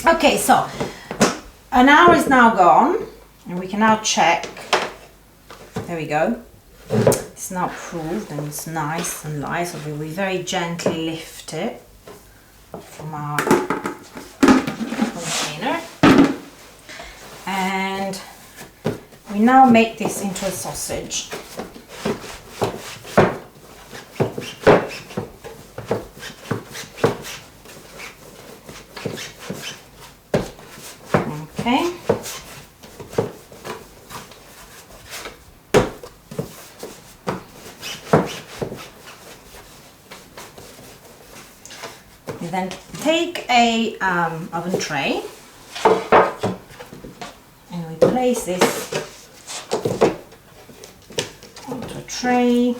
Okay, so an hour is now gone and we can now check. There we go. It's now proved and it's nice and light, so we will very gently lift it from our container. And we now make this into a sausage. Okay. You then take a oven tray and we place this onto a tray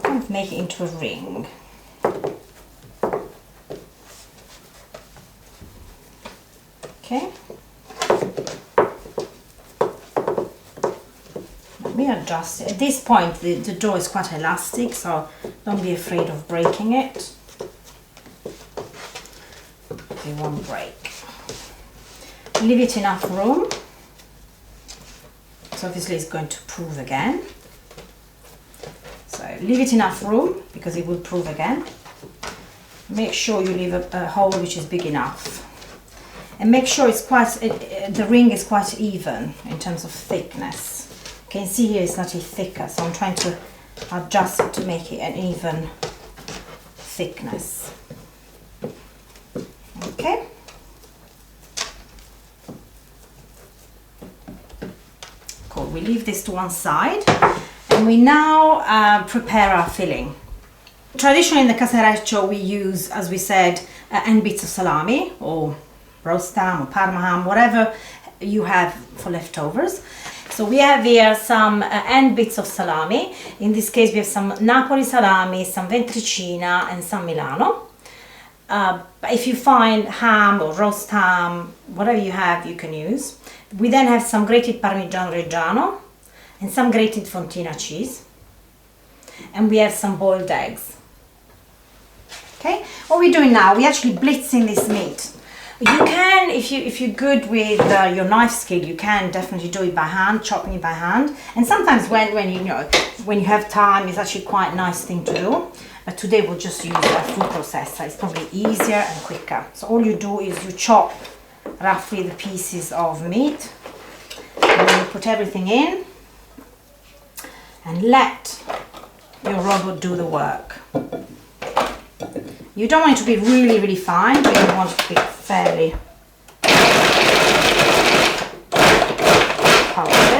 and make it into a ring. Okay. Let me adjust it. At this point the dough is quite elastic, so don't be afraid of breaking it. It won't break. Leave it enough room. So obviously it's going to prove again. So leave it enough room because it will prove again. Make sure you leave a hole which is big enough. And make sure it's the ring is quite even in terms of thickness. You can see here it's slightly thicker, so I'm trying to adjust it to make it an even thickness. Okay. Cool. We leave this to one side, and we now prepare our filling. Traditionally in the Casareccio we use, as we said, end bits of salami or roast ham or parma ham, whatever you have for leftovers. So we have here some end bits of salami. In this case we have some Napoli salami, some ventricina and some Milano. But if you find ham or roast ham, whatever you have, you can use. We then have some grated Parmigiano Reggiano and some grated Fontina cheese. And we have some boiled eggs. Okay, what we're doing now, we're actually blitzing this meat. You can, if you're good with your knife skill, you can definitely do it by hand, chopping it by hand. And sometimes when you have time, it's actually quite a nice thing to do. But today we'll just use a food processor. It's probably easier and quicker. So all you do is you chop roughly the pieces of meat, and then you put everything in and let your robot do the work. You don't want it to be really, really fine, but you want it to be fairly powdered.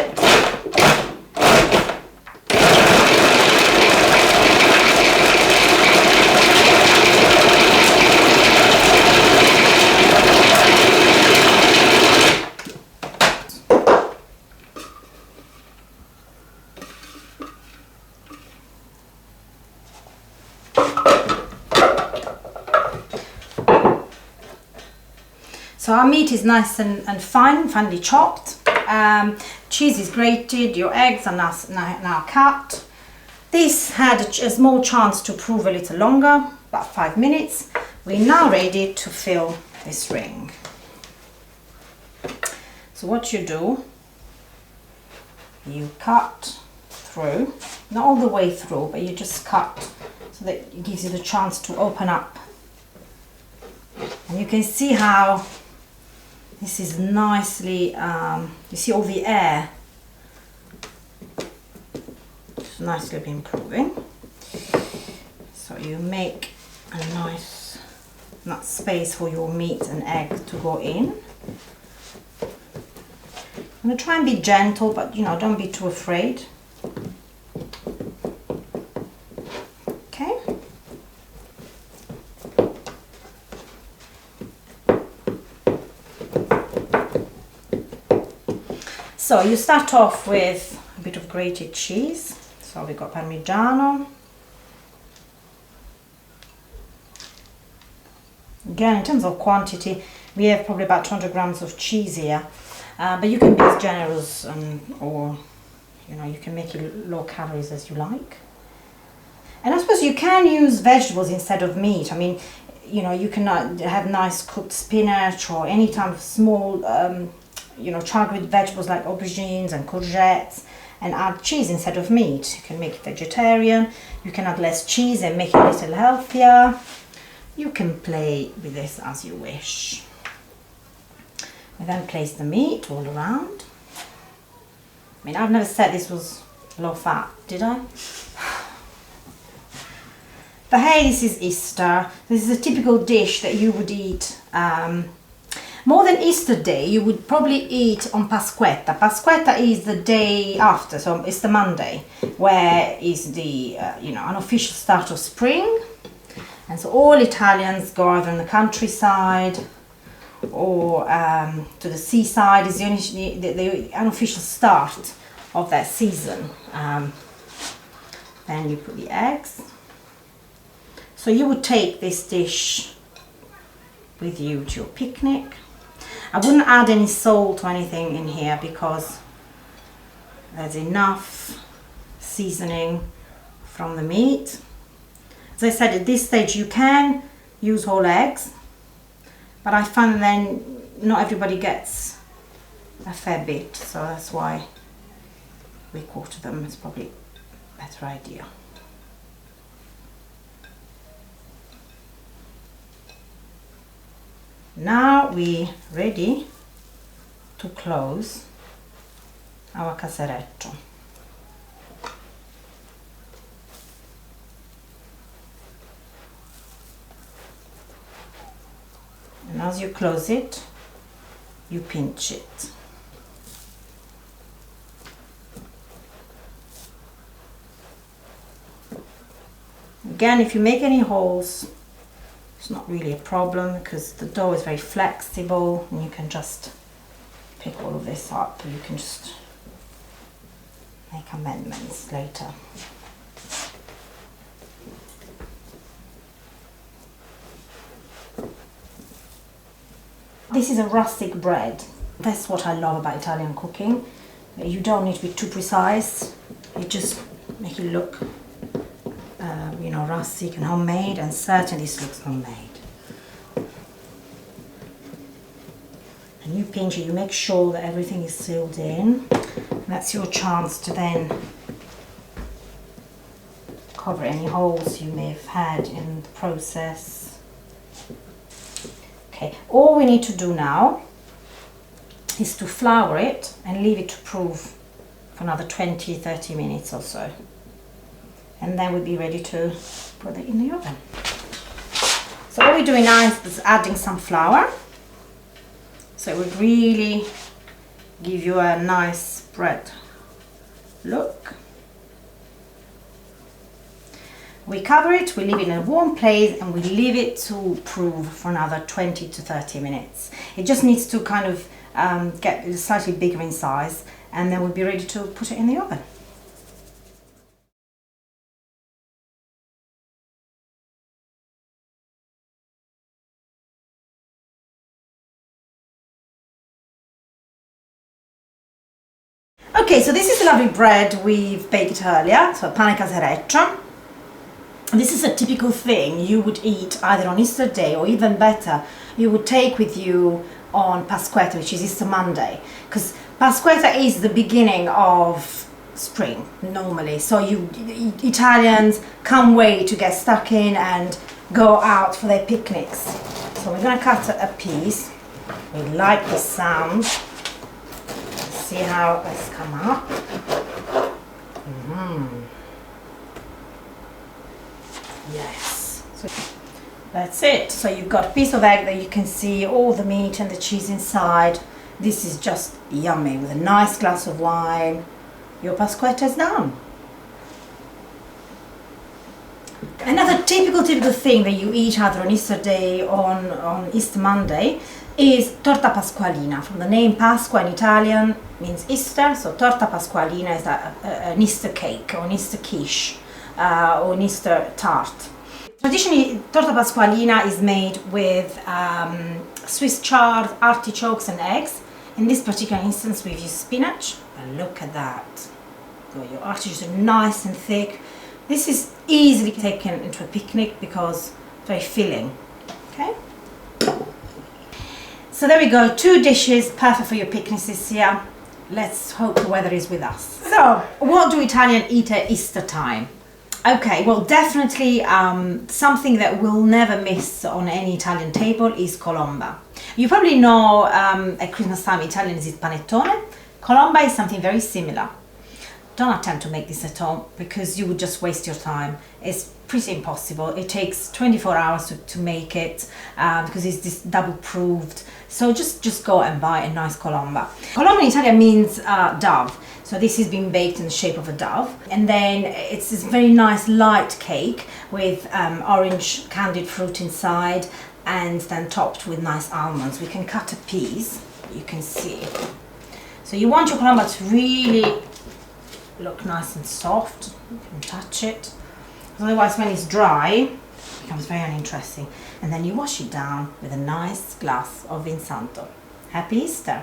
So our meat is nice and finely chopped. Cheese is grated, your eggs are now cut. This had a small chance to prove a little longer, about 5 minutes. We're now ready to fill this ring. So what you do, you cut through, not all the way through, but you just cut so that it gives you the chance to open up. And you can see how this is nicely, you see all the air, it's nicely been proving. So you make a nice space for your meat and egg to go in. I'm going to try and be gentle, but don't be too afraid. Okay. So you start off with a bit of grated cheese. So we got Parmigiano. Again, in terms of quantity, we have probably about 200 grams of cheese here. But you can be as generous or you can make it low calories as you like. And I suppose you can use vegetables instead of meat. I mean, you know, you can have nice cooked spinach or any type of small, you know, char-grilled vegetables like aubergines and courgettes, and add cheese instead of meat. You can make it vegetarian. You can add less cheese and make it a little healthier. You can play with this as you wish. We then place the meat all around. I mean, I've never said this was low fat, did I? But hey, this is Easter. This is a typical dish that you would eat more than Easter Day. You would probably eat on Pasquetta. Pasquetta is the day after, so it's the Monday, where is the you know, unofficial start of spring. And so all Italians go either on the countryside or to the seaside. Is the unofficial start of that season. Then you put the eggs. So you would take this dish with you to your picnic. I wouldn't add any salt or anything in here because there's enough seasoning from the meat. As I said, at this stage you can use whole eggs, but I find then not everybody gets a fair bit, so that's why we quarter them. It's probably a better idea. Now we're ready to close our casareccio. And as you close it, you pinch it. Again, if you make any holes, it's not really a problem because the dough is very flexible and you can just pick all of this up. You can just make amendments later. This is a rustic bread. That's what I love about Italian cooking. You don't need to be too precise. You just make it look you know, rustic and homemade, and certainly this looks homemade. And you pinch it, you make sure that everything is sealed in. And that's your chance to then cover any holes you may have had in the process. Okay, all we need to do now is to flour it and leave it to proof for another 20-30 minutes or so. And then we'll be ready to put it in the oven. So what we're doing now is adding some flour. So it would really give you a nice bread look. We cover it, we leave it in a warm place, and we leave it to proof for another 20-30 minutes. It just needs to kind of get slightly bigger in size, and then we'll be ready to put it in the oven. Okay, so this is a lovely bread we've baked earlier, so Pane Casareccio. This is a typical thing you would eat either on Easter Day, or even better, you would take with you on Pasquetta, which is Easter Monday, because Pasquetta is the beginning of spring normally, so Italians can't wait to get stuck in and go out for their picnics. So we're going to cut a piece. We like the sound. See how it's come up. Yes. So that's it. So you've got a piece of egg that you can see all the meat and the cheese inside. This is just yummy with a nice glass of wine. Your Pasquetta is done. Another typical thing that you eat either on Easter Day or on Easter Monday is torta pasqualina. From the name Pasqua in Italian means Easter, so torta pasqualina is an Easter cake or an Easter quiche or an Easter tart. Traditionally, torta pasqualina is made with Swiss chard, artichokes and eggs. In this particular instance we've used spinach, and look at that. So your artichokes are nice and thick. This is easily taken into a picnic because it's very filling. Okay. So there we go, 2 dishes, perfect for your picnics this year. Let's hope the weather is with us. So, what do Italians eat at Easter time? Okay, well, definitely something that we'll never miss on any Italian table is colomba. You probably know at Christmas time Italians eat panettone. Colomba is something very similar. Don't attempt to make this at home because you would just waste your time. It's pretty impossible. It takes 24 hours to make it because it's this double proofed. So just go and buy a nice colomba. Colomba in Italian means dove. So this is being baked in the shape of a dove. And then it's this very nice light cake with orange candied fruit inside and then topped with nice almonds. We can cut a piece, you can see. So you want your colomba to really look nice and soft. You can touch it. Otherwise, when it's dry, it becomes very uninteresting. And then you wash it down with a nice glass of Vinsanto. Happy Easter!